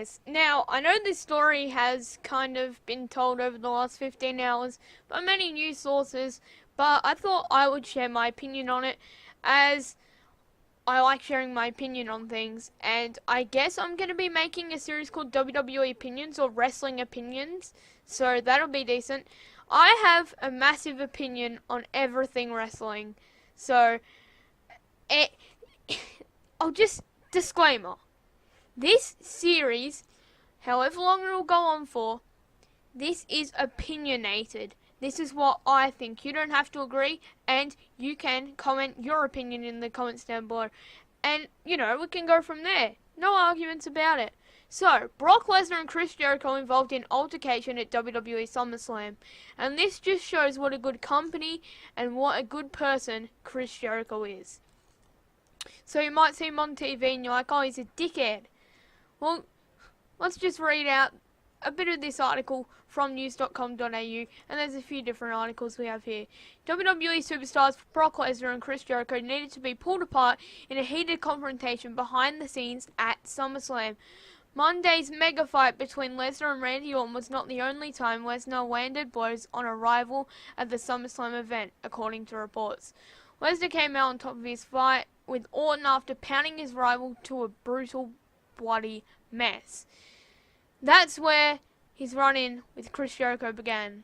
guys. Now, I know this story has kind of been told over the last 15 hours by many news sources, but I thought I would share my opinion on it, as I like sharing my opinion on things, and I guess I'm going to be making a series called WWE Opinions, or Wrestling Opinions, so that'll be decent. I have a massive opinion on everything wrestling, so it, I'll just, disclaimer, this series, however long it will go on for, this is opinionated. This is what I think. You don't have to agree, and you can comment your opinion in the comments down below. And, we can go from there. No arguments about it. So, Brock Lesnar and Chris Jericho involved in altercation at WWE SummerSlam. And this just shows what a good company and what a good person Chris Jericho is. So you might see him on TV and you're like, oh, he's a dickhead. Well, let's just read out a bit of this article from news.com.au, and there's a few different articles we have here. WWE superstars Brock Lesnar and Chris Jericho needed to be pulled apart in a heated confrontation behind the scenes at SummerSlam. Monday's mega fight between Lesnar and Randy Orton was not the only time Lesnar landed blows on a rival at the SummerSlam event, according to reports. Lesnar came out on top of his fight with Orton after pounding his rival to a brutal, bloody mess. That's where his run-in with Chris Jericho began.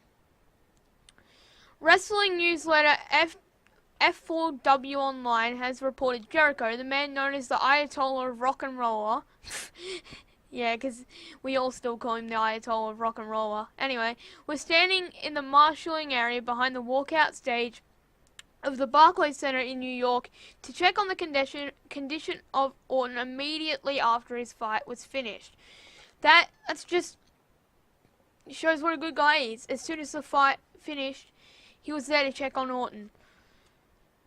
Wrestling newsletter F4W Online has reported Jericho, the man known as the Ayatollah of Rock and Roller, yeah, because we all still call him the Ayatollah of Rock and Roller, anyway, was standing in the marshalling area behind the walkout stage of the Barclays Center in New York to check on the condition of Orton immediately after his fight was finished. That's just shows what a good guy is. As soon as the fight finished, he was there to check on Orton.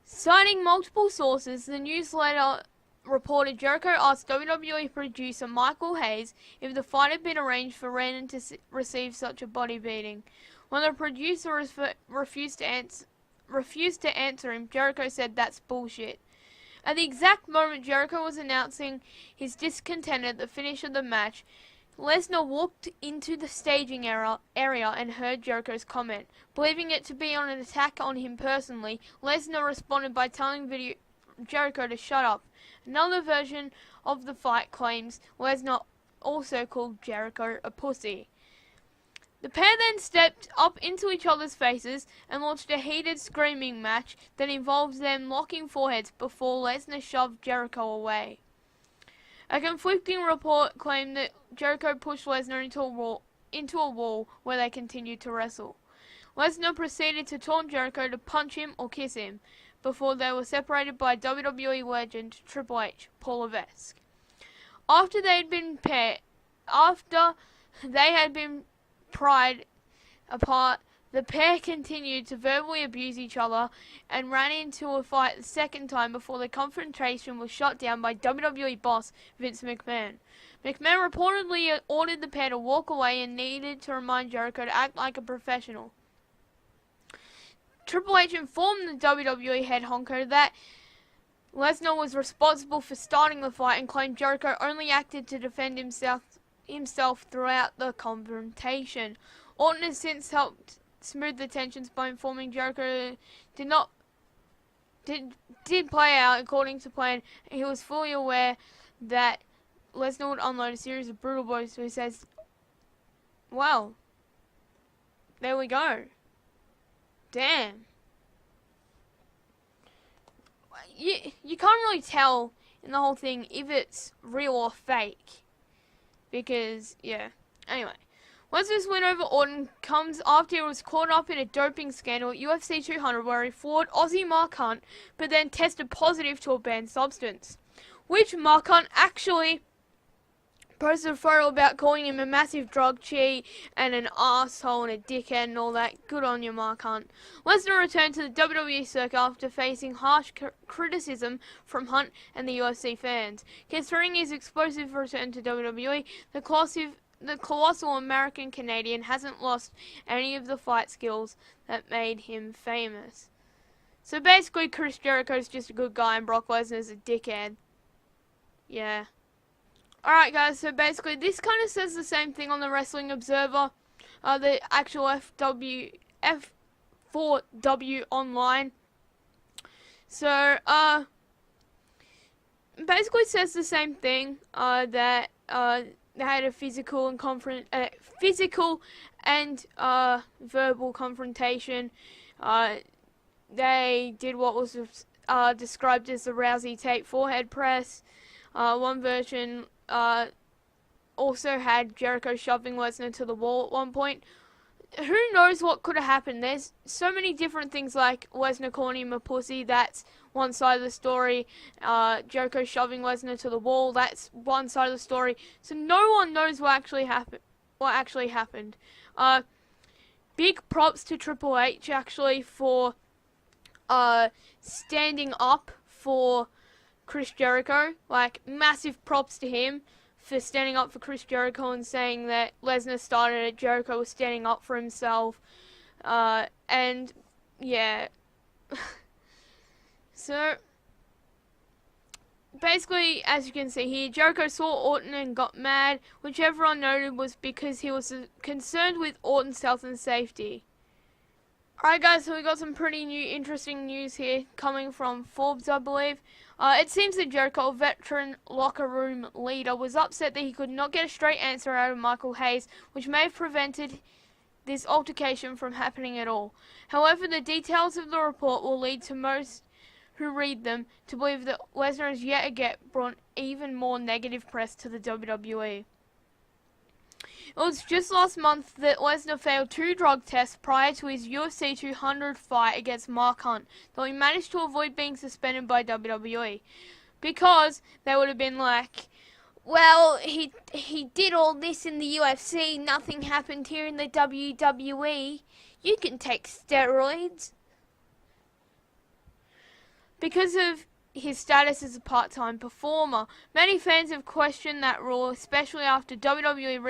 Citing multiple sources, the newsletter reported Jericho asked WWE producer Michael Hayes if the fight had been arranged for Randy to receive such a body beating. When the producer refused to answer him, Jericho said that's bullshit. At the exact moment Jericho was announcing his discontent at the finish of the match, Lesnar walked into the staging area and heard Jericho's comment. Believing it to be an attack on him personally, Lesnar responded by telling Jericho to shut up. Another version of the fight claims Lesnar also called Jericho a pussy. The pair then stepped up into each other's faces and launched a heated screaming match that involved them locking foreheads before Lesnar shoved Jericho away. A conflicting report claimed that Jericho pushed Lesnar into a wall where they continued to wrestle. Lesnar proceeded to taunt Jericho to punch him or kiss him before they were separated by WWE legend Triple H, Paul Levesque. After they had been pried apart, the pair continued to verbally abuse each other and ran into a fight the second time before the confrontation was shot down by WWE boss Vince McMahon. McMahon reportedly ordered the pair to walk away and needed to remind Jericho to act like a professional. Triple H informed the WWE head honcho that Lesnar was responsible for starting the fight and claimed Jericho only acted to defend himself throughout the confrontation. Orton has since helped smooth the tensions by informing Jericho did play out according to plan. He was fully aware that Lesnar would unload a series of brutal blows, so he says, well, there we go. Damn. You can't really tell in the whole thing if it's real or fake. Because, yeah. Anyway. Lesnar's win over Orton comes after he was caught up in a doping scandal at UFC 200 where he fought Aussie Mark Hunt but then tested positive to a banned substance. Which Mark Hunt actually posted a photo about calling him a massive drug cheat and an asshole and a dickhead and all that. Good on you, Mark Hunt. Lesnar returned to the WWE circuit after facing harsh criticism from Hunt and the UFC fans. Considering his explosive return to WWE, the colossal American-Canadian hasn't lost any of the fight skills that made him famous. So basically, Chris Jericho's just a good guy and Brock Lesnar's a dickhead. Yeah. Alright guys, so basically this kind of says the same thing on the Wrestling Observer, the actual F4W online. So, basically says the same thing, that, they had a physical and verbal confrontation. They did what was described as the Rousey Tate forehead press. One version also had Jericho shoving Lesnar to the wall at one point. Who knows what could have happened? There's so many different things, like Lesnar calling him a pussy, that's one side of the story. Jericho shoving Lesnar to the wall, that's one side of the story. So no one knows what actually happened. Big props to Triple H actually for standing up for Chris Jericho. Like, massive props to him for standing up for Chris Jericho and saying that Lesnar started it, Jericho was standing up for himself. And, yeah. So, basically, as you can see here, Jericho saw Orton and got mad, which everyone noted was because he was concerned with Orton's health and safety. Alright guys, so we got some pretty interesting news here coming from Forbes, I believe. It seems that Jericho, a veteran locker room leader, was upset that he could not get a straight answer out of Michael Hayes, which may have prevented this altercation from happening at all. However, the details of the report will lead to most who read them to believe that Lesnar has yet again brought even more negative press to the WWE. It was just last month that Lesnar failed 2 drug tests prior to his UFC 200 fight against Mark Hunt, though he managed to avoid being suspended by WWE. Because they would have been like, well, he did all this in the UFC, nothing happened here in the WWE. You can take steroids. Because of his status as a part-time performer, many fans have questioned that rule, especially after WWE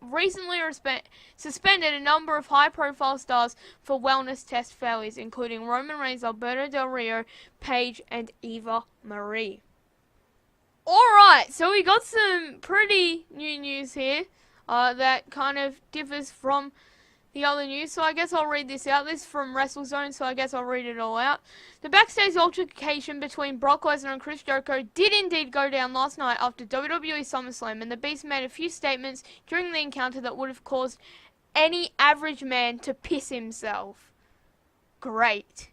recently suspended a number of high-profile stars for wellness test failures, including Roman Reigns, Alberto Del Rio, Paige, and Eva Marie. Alright, so we got some pretty new news here that kind of differs from the other news, so I guess I'll read this out. This is from WrestleZone, so I guess I'll read it all out. The backstage altercation between Brock Lesnar and Chris Jericho did indeed go down last night after WWE SummerSlam, and the Beast made a few statements during the encounter that would have caused any average man to piss himself. Great.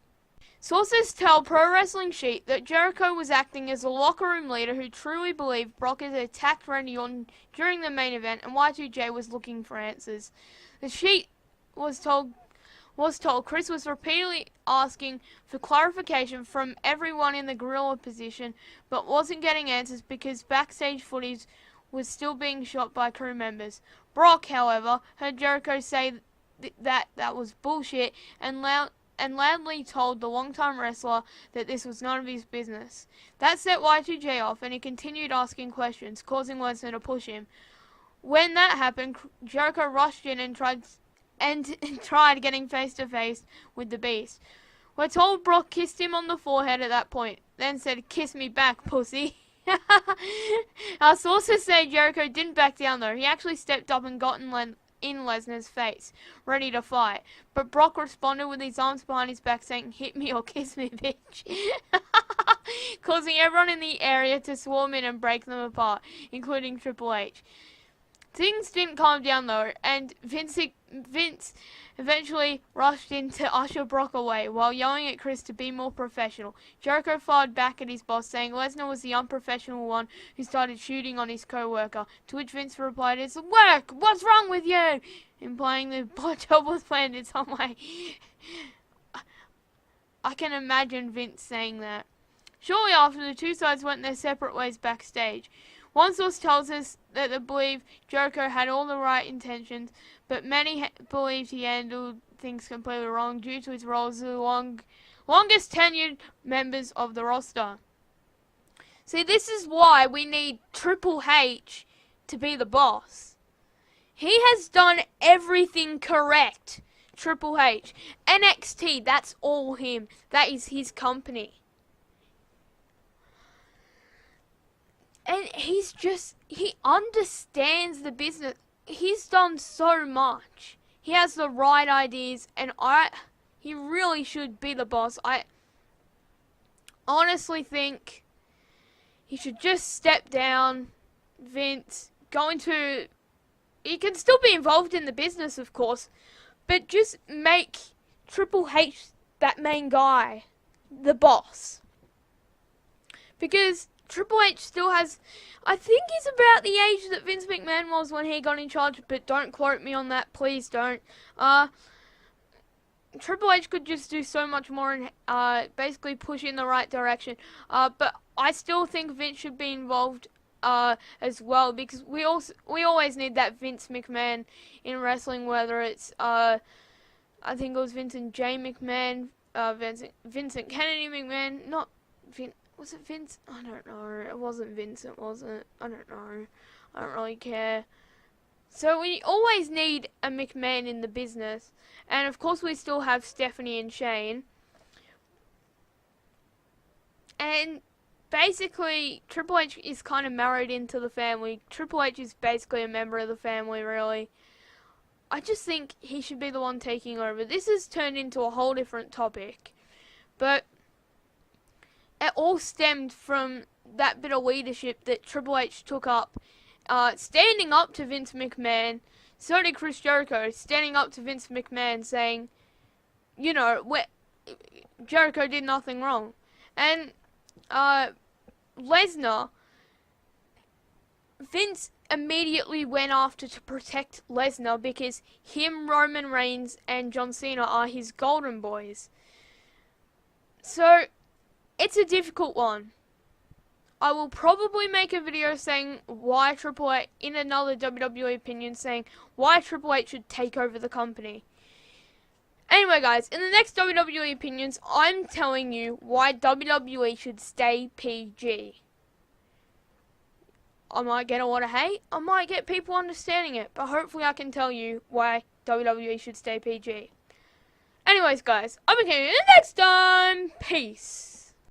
Sources tell Pro Wrestling Sheet that Jericho was acting as a locker room leader who truly believed Brock had attacked Randy Orton during the main event, and Y2J was looking for answers. The Sheet was told Chris was repeatedly asking for clarification from everyone in the gorilla position, but wasn't getting answers because backstage footage was still being shot by crew members. Brock, however, heard Jericho say that was bullshit and loudly told the longtime wrestler that this was none of his business. That set Y2J off, and he continued asking questions, causing Lesnar to push him. When that happened, Jericho rushed in and tried getting face-to-face with the Beast. We're told Brock kissed him on the forehead at that point, then said, "Kiss me back, pussy." Our sources say Jericho didn't back down though. He actually stepped up and got in Lesnar's face, ready to fight. But Brock responded with his arms behind his back saying, "Hit me or kiss me, bitch." Causing everyone in the area to swarm in and break them apart, including Triple H. Things didn't calm down though, and Vince eventually rushed in to usher Brock away while yelling at Chris to be more professional. Jericho fired back at his boss, saying Lesnar was the unprofessional one who started shooting on his co-worker, to which Vince replied, "It's work! What's wrong with you?" implying the job was planned in some way. I can imagine Vince saying that. Shortly after, the two sides went their separate ways backstage. One source tells us that they believe Jericho had all the right intentions, but many believed he handled things completely wrong due to his role as the longest tenured members of the roster. See, this is why we need Triple H to be the boss. He has done everything correct, Triple H. NXT, that's all him. That is his company. And he understands the business. He's done so much. He has the right ideas, and he really should be the boss. I honestly think he should just step down. Vince, he can still be involved in the business, of course, but just make Triple H that main guy, the boss. Because Triple H still has, I think he's about the age that Vince McMahon was when he got in charge, but don't quote me on that, please don't. Triple H could just do so much more and basically push in the right direction. But I still think Vince should be involved as well, because we always need that Vince McMahon in wrestling, whether it's I think it was Vincent J. McMahon, Vincent Kennedy McMahon, not Vince. Was it Vince? I don't know. It wasn't Vincent, was it? I don't know. I don't really care. So we always need a McMahon in the business. And of course we still have Stephanie and Shane. And basically Triple H is kind of married into the family. Triple H is basically a member of the family, really. I just think he should be the one taking over. This has turned into a whole different topic. But it all stemmed from that bit of leadership that Triple H took up, standing up to Vince McMahon. So did Chris Jericho, standing up to Vince McMahon, saying, you know, Jericho did nothing wrong. And Lesnar, Vince immediately went after to protect Lesnar because him, Roman Reigns, and John Cena are his golden boys. So it's a difficult one. I will probably make a video saying why Triple H, in another WWE opinion, saying why Triple H should take over the company. Anyway guys, in the next WWE opinions, I'm telling you why WWE should stay PG. I might get a lot of hate, I might get people understanding it, but hopefully I can tell you why WWE should stay PG. Anyways guys, I'll be catching you next time. Peace.